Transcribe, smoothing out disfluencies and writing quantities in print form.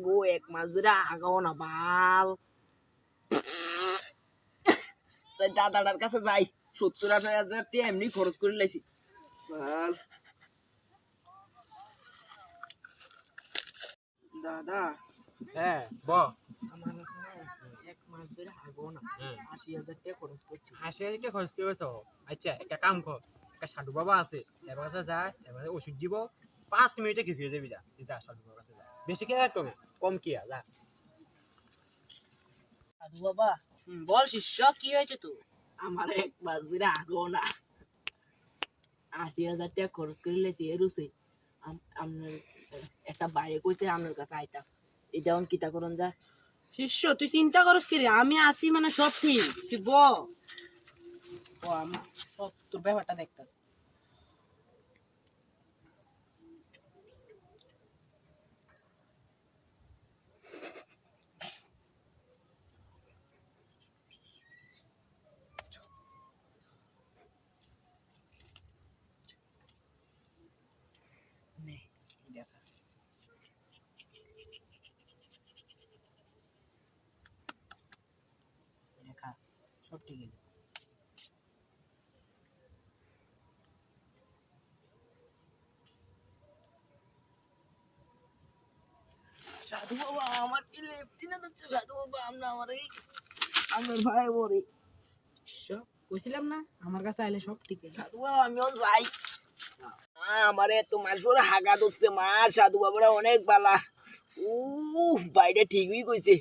গো 1 মাস ধরে আগাও না বাল। দাদাটার কাছে যাই 70-80 টাকা এমনি খরচ করে লাইছি বাল। দাদা হ্যাঁ ব আমার কাছে না 1 মাস ধরে আগাও না 80,000 টাকা খরচ করছি। 80,000 টাকা খরচ করেছ? আচ্ছা একটা কাম কর, একটা সাধু বাবা আছে, এর কাছে যা, এর কাছে ওষুধ দিব, 5 মিনিটে ঠিক হয়ে যাবি। যা সাধু বাবার কাছে যা, বেশি কে কমে কম কি যা। সাধু বাবা বল শিষ্য কি হয়েছে তো? আমার 1 মাস ধরে আগাও না 80,000 টাকা খরচ করে লেছি এরুছে। আপনার একটা বাইরে কইছে আপনার কাছে আইতা, এটা এখন কিতা করুন যা। শিষ্য তুই চিন্তা করস কি রে, আমি আসি মানে সব ঠিক, তুই আমি সব তোর ব্যাপারটা দেখতাছি। সব ঠিক আছে। সাধু বাবা আমার কি লেফটিনে যাচ্ছে? সাধু বাবা আমরা আমার এই আমার ভাই বড়ি কইছিলাম না আমার কাছে আইলে সব ঠিক আছে। সাধু বাবা আমিও যাই। আমারে তো মাস পরে হাগা ধরছে মা, সাধু বাবারা অনেক বালা। বাইরে ঠিকই কইছে।